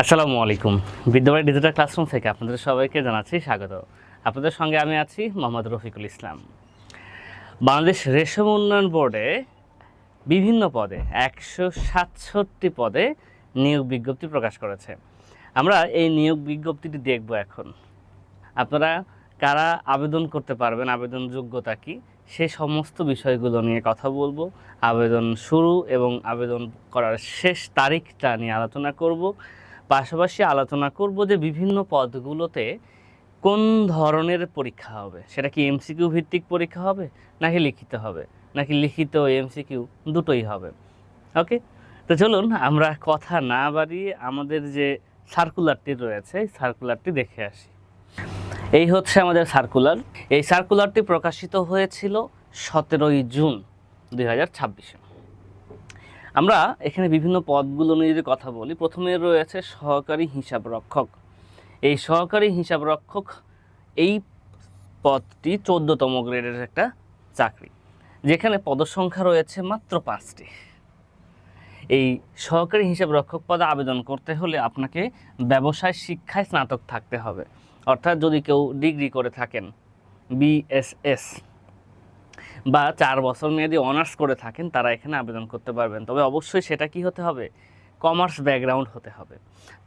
আসসালামু আলাইকুম। Bidyabari digital classroom থেকে আপনাদের সবাইকে জানাচ্ছি স্বাগত। আপনাদের সঙ্গে আমি আছি মোহাম্মদ রফিকুল ইসলাম। বাংলাদেশ রেশম উন্নয়ন বোর্ডে বিভিন্ন পদে ১৬৭ পদে নিয়োগ বিজ্ঞপ্তি প্রকাশ করেছে। আমরা এই নিয়োগ বিজ্ঞপ্তিটি দেখব এখন। আপনারা কারা আবেদন করতে পারবেন, আবেদন যোগ্যতা কী, সেই সমস্ত বিষয়গুলো নিয়ে কথা বলবো। আবেদন শুরু এবং আবেদন করার শেষ তারিখটা নিয়ে আলোচনা করব। পাশাপাশি আলোচনা করব যে বিভিন্ন পদগুলোতে কোন ধরনের পরীক্ষা হবে, সেটা কি এমসিকিউ ভিত্তিক পরীক্ষা হবে নাকি লিখিত হবে, নাকি লিখিত এমসিকিউ দুটোই হবে। ওকে, তো চলুন আমরা কথা না বাড়িয়ে আমাদের যে সার্কুলারটি রয়েছে সার্কুলারটি দেখে আসি। এই হচ্ছে আমাদের সার্কুলার। এই সার্কুলারটি প্রকাশিত হয়েছিল 17ই জুন 2026-এ। আমরা এখানে বিভিন্ন পদগুলো নিয়ে যদি কথা বলি, প্রথমে রয়েছে সহকারী হিসাবরক্ষক। এই সহকারী হিসাবরক্ষক এই পদটি 14তম গ্রেডের একটা চাকরি, যেখানে পদসংখ্যা রয়েছে মাত্র 5টি। এই সহকারী হিসাবরক্ষক পদে আবেদন করতে হলে আপনাকে ব্যবসায় শিক্ষায় স্নাতক থাকতে হবে, অর্থাৎ যদি কেউ ডিগ্রি করে থাকেন, বিএসএস বা 4 বছর মেয়াদি অনার্স করে থাকেন, তারা এখানে আবেদন করতে পারবেন। তবে অবশ্যই সেটা কি হতে হবে, কমার্স ব্যাকগ্রাউন্ড হতে হবে।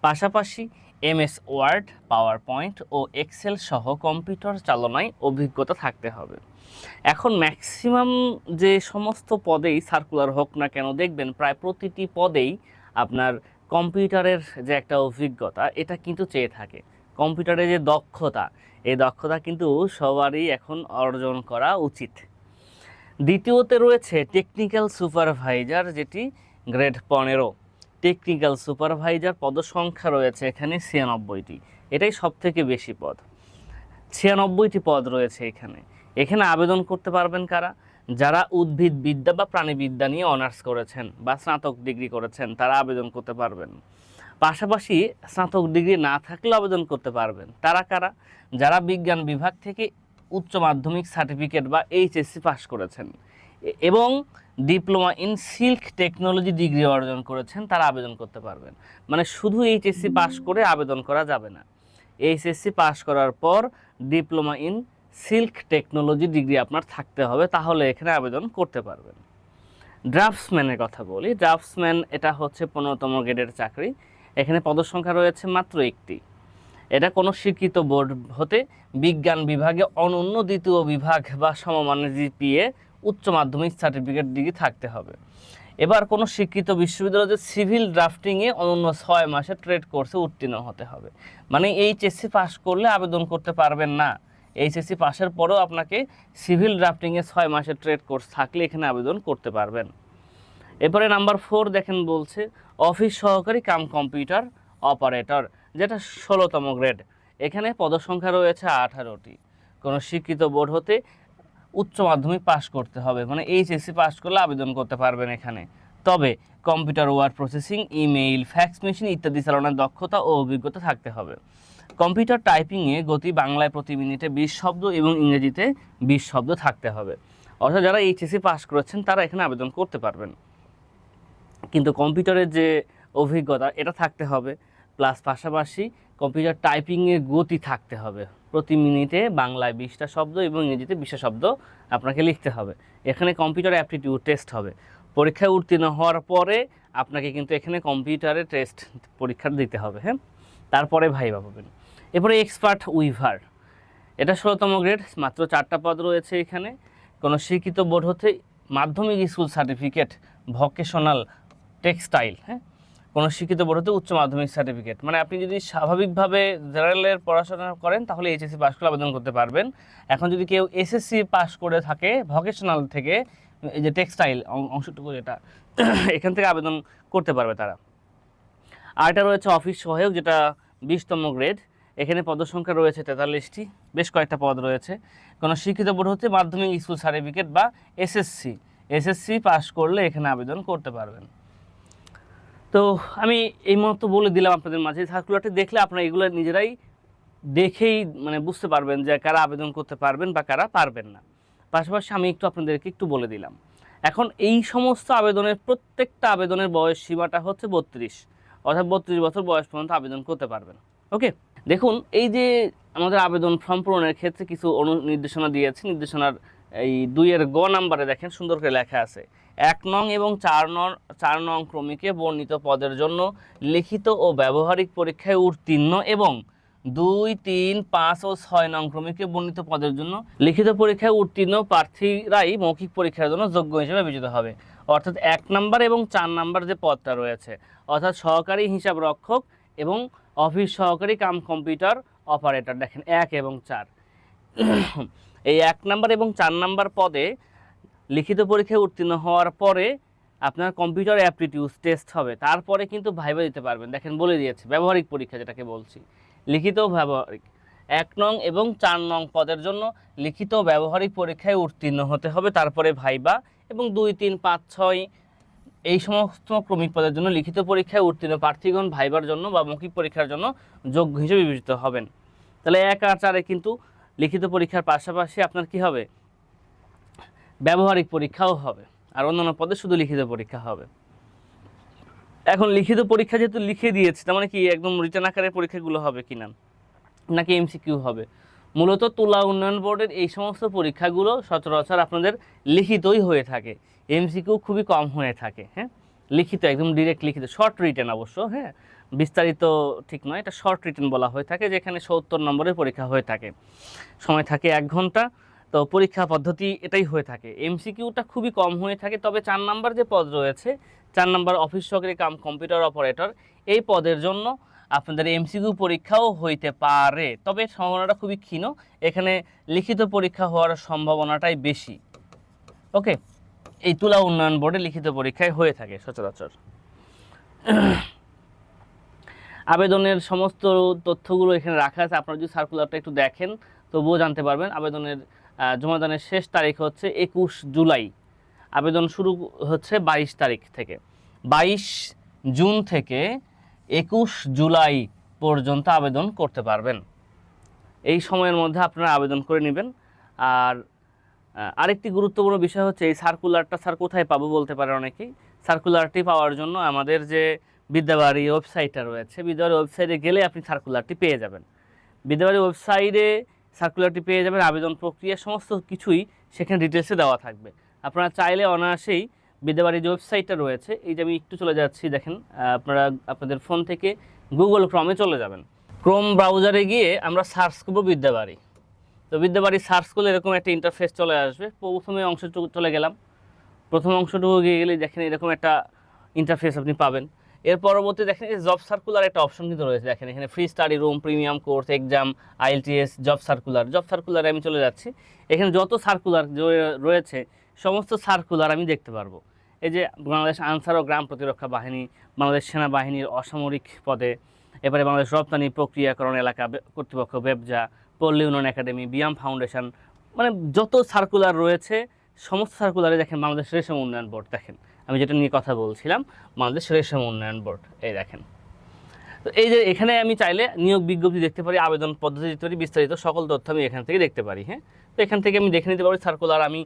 পাশাপাশি এমএস ওয়ার্ড, পাওয়ার পয়েন্ট ও এক্সেল সহ কম্পিউটার চালনায় অভিজ্ঞতা থাকতে হবে। এখন ম্যাক্সিমাম যে সমস্ত পদেই সার্কুলার হোক না কেন, দেখবেন প্রায় প্রতিটি পদেই আপনার কম্পিউটারের যে একটা অভিজ্ঞতা এটা কিন্তু চেয়ে থাকে। কম্পিউটারের যে দক্ষতা, এই দক্ষতা কিন্তু সবারই এখন অর্জন করা উচিত। দ্বিতীয়তে রয়েছে টেকনিক্যাল সুপারভাইজার, যেটি গ্রেড 15। টেকনিক্যাল সুপারভাইজার পদসংখ্যা রয়েছে এখানে 96টি। এটাই সবথেকে বেশি পদ, 96টি পদ রয়েছে এখানে। এখানে আবেদন করতে পারবেন কারা? যারা উদ্ভিদবিদ্যা বা প্রাণীবিদ্যা নিয়ে অনার্স করেছেন বা স্নাতক ডিগ্রি করেছেন, তারা আবেদন করতে পারবেন। পাশাপাশি স্নাতক ডিগ্রি না থাকলেও আবেদন করতে পারবেন। তারা কারা? যারা বিজ্ঞান বিভাগ থেকে উচ্চ মাধ্যমিক সার্টিফিকেট বা এইচএসসি পাস করেছেন এবং diploma in silk technology degree অর্জন করেছেন, তারা আবেদন করতে পারবেন। মানে শুধু এইচএসসি পাস করে আবেদন করা যাবে না, এইচএসসি পাস করার পর diploma in silk technology degree আপনার থাকতে হবে, তাহলে এখানে আবেদন করতে পারবেন। ড্রাফটসম্যানের কথা বলি। ড্রাফটসম্যান এটা হচ্ছে 15তম গ্রেডের চাকরি। এখানে পদসংখ্যা রয়েছে মাত্র 1টি। এটা কোনো স্বীকৃত বোর্ড হতে বিজ্ঞান বিভাগে অনন্য দ্বিতীয় বিভাগ বা সমমানের জিপিএ উচ্চ মাধ্যমিক সার্টিফিকেট ডিগ্রি থাকতে হবে। এবার কোনো স্বীকৃত বিশ্ববিদ্যালয়ে সিভিল ড্রাফটিংয়ে অনন্য 6 মাসের ট্রেড কোর্সে উত্তীর্ণ হতে হবে। মানে এইচএসসি পাস করলে আবেদন করতে পারবেন না, এইচএসসি পাসের পরেও আপনাকে সিভিল ড্রাফটিংয়ে 6 মাসের ট্রেড কোর্স থাকলে এখানে আবেদন করতে পারবেন। এরপরে নাম্বার 4 দেখেন, বলছে অফিস সহকারী কাম কম্পিউটার অপারেটর, যেটা 16তম গ্রেড। এখানে পদসংখ্যা রয়েছে 18টি। কোনো স্বীকৃত বোর্ড হতে উচ্চ মাধ্যমিক পাস করতে হবে, মানে এইচএসসি পাস করলে আবেদন করতে পারবেন এখানে। তবে computer word processing, email, fax machine ইত্যাদি চালানোর দক্ষতা ও অভিজ্ঞতা থাকতে হবে। কম্পিউটার টাইপিংয়ে গতি বাংলায় প্রতি মিনিটে 20 শব্দ এবং ইংরেজিতে 20 শব্দ থাকতে হবে। অর্থাৎ যারা এইচএসসি পাস করেছেন তারা এখানে আবেদন করতে পারবেন, কিন্তু কম্পিউটারের যে অভিজ্ঞতা এটা থাকতে হবে, প্লাস পাশাপাশি কম্পিউটার টাইপিংয়ের গতি থাকতে হবে। প্রতি মিনিটে বাংলায় 20টা শব্দ এবং ইংরেজিতে 20টা শব্দ আপনাকে লিখতে হবে। এখানে কম্পিউটার অ্যাপটিটিউড টেস্ট হবে। পরীক্ষায় উত্তীর্ণ হওয়ার পরে আপনাকে কিন্তু এখানে কম্পিউটারের টেস্ট পরীক্ষা দিতে হবে, হ্যাঁ, তারপরে ভাইভা পাবেন। এরপরে এক্সপার্ট উইভার, এটা 16তম গ্রেড, মাত্র 4টা পদ রয়েছে এখানে। কোনো স্বীকৃত বোর্ড হতে মাধ্যমিক স্কুল সার্টিফিকেট ভোকেশনাল টেক্সটাইল, হ্যাঁ, কোনো শিক্ষিত বোর্ড হতে উচ্চ মাধ্যমিক সার্টিফিকেট। মানে আপনি যদি স্বাভাবিকভাবে জেনারেলের পড়াশোনা করেন তাহলে এইচএসসি পাস করে আবেদন করতে পারবেন। এখন যদি কেউ এসএসসি পাস করে থাকে ভোকেশনাল থেকে, এই যে টেক্সটাইল অংশটুকু যেটা এখান থেকে আবেদন করতে পারবে তারা। আর এটা রয়েছে অফিস সহায়ক, যেটা 20তম গ্রেড। এখানে পদসংখ্যা রয়েছে 43টি, বেশ কয়েকটা পদ রয়েছে। কোনো শিক্ষিত বোর্ড হতে মাধ্যমিক স্কুল সার্টিফিকেট বা এসএসসি পাস করলে এখানে আবেদন করতে পারবেন। তো আমি এই মতো বলে দিলাম আপনাদের মাঝে। সার্কুলারটি দেখলে আপনারা এগুলো নিজেরাই দেখেই মানে বুঝতে পারবেন যে কারা আবেদন করতে পারবেন বা কারা পারবেন না। পাশাপাশি আমি আপনাদেরকে একটু বলে দিলাম। এখন এই সমস্ত আবেদনের প্রত্যেকটা আবেদনের বয়স সীমাটা হচ্ছে 32, অর্থাৎ 32 বছর বয়স পর্যন্ত আবেদন করতে পারবেন। ওকে, দেখুন এই যে আমাদের আবেদন ফর্ম পূরণের ক্ষেত্রে কিছু নির্দেশনা দিয়েছে। নির্দেশনার এই 2-এর গ নাম্বারে দেখেন সুন্দর করে লেখা আছে, 1 নং এবং 4 নং ক্রমিকে বর্ণিত পদের জন্য লিখিত ও ব্যবহারিক পরীক্ষায় উত্তীর্ণ এবং 2, 3, 5 ও 6 নং ক্রমিকে বর্ণিত পদের জন্য লিখিত পরীক্ষায় উত্তীর্ণ প্রার্থীরাই মৌখিক পরীক্ষার জন্য যোগ্য হিসেবে বিবেচিত হবে। অর্থাৎ 1 নাম্বার এবং 4 নাম্বার যে পদটা রয়েছে, অর্থাৎ সহকারী হিসাব রক্ষক এবং অফিস সহকারী কাম কম্পিউটার অপারেটর, দেখেন 1 এবং 4, এই 1 নাম্বার এবং 4 নাম্বার পদে লিখিত পরীক্ষায় উত্তীর্ণ হওয়ার পরে আপনার কম্পিউটার অ্যাপটিটিউড টেস্ট হবে, তারপরে কিন্তু ভাইভা দিতে পারবেন। দেখেন বলে দিয়েছে ব্যবহারিক পরীক্ষা যেটাকে বলছি, লিখিত ব্যবহারিক 1 নং এবং 4 নং পদের জন্য লিখিত ব্যবহারিক পরীক্ষায় উত্তীর্ণ হতে হবে, তারপরে ভাইভা, এবং 2, 3, 5, 6 এই সমস্ত ক্রমিক পদের জন্য লিখিত পরীক্ষায় উত্তীর্ণ প্রার্থীগণ ভাইবার জন্য বা মৌখিক পরীক্ষার জন্য যোগ্য হিসেবে বিবেচিত হবেন। তাহলে 1 আর 4-এ কিন্তু লিখিত পরীক্ষার পাশাপাশি আপনার কি হবে, ব্যবহারিক পরীক্ষাও হবে, আর অন্যান্য পদে শুধু লিখিত পরীক্ষা হবে। এখন লিখিত পরীক্ষা যেহেতু লিখে দিয়েছে, তার মানে কি একদম রিটার্ন আকারে পরীক্ষাগুলো হবে কিনা, নাকি এমসিকিউ হবে? মূলত তুলা উন্নয়ন বোর্ডের এই সমস্ত পরীক্ষাগুলো সচরাচর আপনাদের লিখিতই হয়ে থাকে, এমসিকিউ খুবই কম হয়ে থাকে। হ্যাঁ, লিখিত, একদম ডিরেক্ট লিখিত, শর্ট রিটেন অবশ্য, হ্যাঁ বিস্তারিত ঠিক নয়, এটা শর্ট রিটেন বলা হয়ে থাকে, যেখানে 70 নম্বরের পরীক্ষা হয়ে থাকে, সময় থাকে 1 ঘন্টা। তো পরীক্ষা পদ্ধতি এটাই হয়ে থাকে, এমসিকিউটা খুবই কম হয়ে থাকে। তবে 4 নাম্বার যে পদ রয়েছে, 4 নাম্বার অফিস সহকারী কাম কম্পিউটার অপারেটর, এই পদের জন্য আপনাদের এমসিকিউ পরীক্ষাও হইতে পারে, তবে সম্ভাবনাটা খুবই ক্ষীণ, এখানে লিখিত পরীক্ষা হওয়ার সম্ভাবনাটাই বেশি। ওকে, এই তুলা উন্নয়ন বোর্ডে লিখিত পরীক্ষায় হয়ে থাকে সচরাচর। আবেদনের সমস্ত তথ্যগুলো এখানে রাখা আছে, আপনারা যদি সার্কুলারটা একটু দেখেন তবুও জানতে পারবেন। আবেদনের জমাদানের শেষ তারিখ হচ্ছে 21 জুলাই, আবেদন শুরু হচ্ছে 22 তারিখ থেকে, 22 জুন থেকে 21 জুলাই পর্যন্ত আবেদন করতে পারবেন। এই সময়ের মধ্যে আপনারা আবেদন করে নেবেন। আর আরেকটি গুরুত্বপূর্ণ বিষয় হচ্ছে এই সার্কুলারটা স্যার কোথায় পাবো বলতে পারে অনেকেই। সার্কুলারটি পাওয়ার জন্য আমাদের যে বিদ্যাবাড়ি ওয়েবসাইটটা রয়েছে, বিদ্যাবাড়ি ওয়েবসাইটে গেলে আপনি সার্কুলারটি পেয়ে যাবেন। বিদ্যাবাড়ি ওয়েবসাইটে সার্কুলারটি পেয়ে যাবেন, আবেদন প্রক্রিয়া সমস্ত কিছুই সেখানে ডিটেলসে দেওয়া থাকবে। আপনারা চাইলে অনায়াসেই বিদ্যাবাড়ির যে ওয়েবসাইটটা রয়েছে, এই যে আমি একটু চলে যাচ্ছি, দেখেন আপনারা আপনাদের ফোন থেকে গুগল ক্রমে চলে যাবেন, ক্রোম ব্রাউজারে গিয়ে আমরা সার্চ করবো বিদ্যাবাড়ি। তো বিদ্যাবাড়ি সার্চ করলে এরকম একটা ইন্টারফেস চলে আসবে। প্রথমে অংশটুকু চলে গেলাম, প্রথম অংশটুকু গিয়ে গেলে দেখেন এরকম একটা ইন্টারফেস আপনি পাবেন। এর পরবর্তী দেখেন এই জব সার্কুলার একটা অপশন কিন্তু রয়েছে, দেখেন এখানে free study room, premium course, exam, IELTS, job সার্কুলারে আমি চলে যাচ্ছি। এখানে যত সার্কুলার রয়েছে সমস্ত সার্কুলার আমি দেখতে পারবো। এই যে বাংলাদেশ আনসার ও গ্রাম প্রতিরক্ষা বাহিনী, বাংলাদেশ সেনাবাহিনীর অসামরিক পদে, এবারে বাংলাদেশ রপ্তানি প্রক্রিয়াকরণ এলাকা কর্তৃপক্ষ, বেবজা, পল্লী উন্নয়ন একাডেমি, বিয়াম ফাউন্ডেশন, মানে যত সার্কুলার রয়েছে সমস্ত সার্কুলারে দেখেন বাংলাদেশ রেশম উন্নয়ন বোর্ড, দেখেন আমি যেটা নিয়ে কথা বলছিলাম, বাংলাদেশ রেশম উন্নয়ন বোর্ড, এই দেখেন। তো এই যে এখানে আমি চাইলে নিয়োগ বিজ্ঞপ্তি দেখতে পারি, আবেদন পদ্ধতি দেখতে পারি, বিস্তারিত সকল তথ্য আমি এখান থেকে দেখতে পারি। হ্যাঁ, তো এখান থেকে আমি দেখে নিতে পারি সার্কুলার, আমি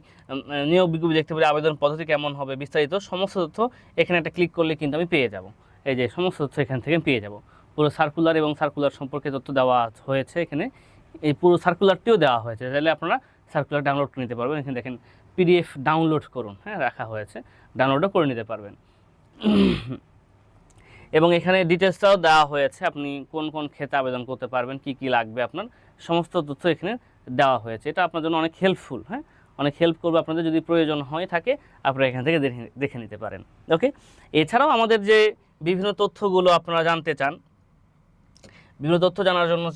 নিয়োগ বিজ্ঞপ্তি দেখতে পারি, আবেদন পদ্ধতি কেমন হবে, বিস্তারিত সমস্ত তথ্য এখানে একটা ক্লিক করলে কিন্তু আমি পেয়ে যাব। এই যে সমস্ত তথ্য এখান থেকে পেয়ে যাব, পুরো সার্কুলার এবং সার্কুলার সম্পর্কে তথ্য দেওয়া হয়েছে এখানে, এই পুরো সার্কুলারটিও দেওয়া হয়েছে, তাহলে আপনারা সার্কুলার ডাউনলোড করে নিতে পারবেন। এখানে দেখেন পিডিএফ ডাউনলোড করুন, হ্যাঁ রাখা হয়েছে, ডাউনলোডও করে নিতে পারবেন। এবং এখানে ডিটেলসটাও দেওয়া হয়েছে, আপনি কোন কোন ক্ষেত্রে আবেদন করতে পারবেন, কি কি লাগবে, আপনার সমস্ত তথ্য এখানে দেওয়া হয়েছে। এটা আপনার জন্য অনেক হেল্পফুল, হ্যাঁ অনেক হেল্প করবে আপনাদের, যদি প্রয়োজন হয়ে থাকে আপনারা এখান থেকে দেখে নিতে পারেন। ওকে, এছাড়াও আমাদের যে বিভিন্ন তথ্যগুলো আপনারা জানতে চান, বিভিন্ন তথ্য জানার জন্য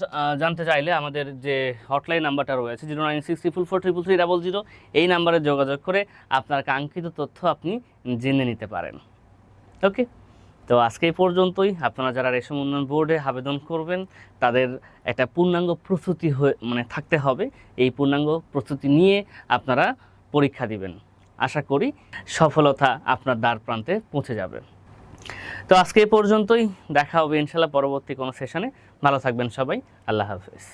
জানতে চাইলে আমাদের যে হটলাইন নাম্বারটা রয়েছে 09634433300, এই নাম্বারে যোগাযোগ করে আপনার কাঙ্ক্ষিত তথ্য আপনি জেনে নিতে পারেন। ওকে, তো আজকে এই পর্যন্তই। আপনারা যারা রেশম উন্নয়ন বোর্ডে আবেদন করবেন তাদের একটা পূর্ণাঙ্গ প্রস্তুতি থাকতে হবে, এই পূর্ণাঙ্গ প্রস্তুতি নিয়ে আপনারা পরীক্ষা দিবেন। আশা করি সফলতা আপনার দ্বার প্রান্তে পৌঁছে যাবে। তো আজকে এই পর্যন্তই, দেখা হবে ইনশাআল্লাহ পরবর্তী কোনো সেশনে। ভালো থাকবেন সবাই, আল্লাহ হাফেজ।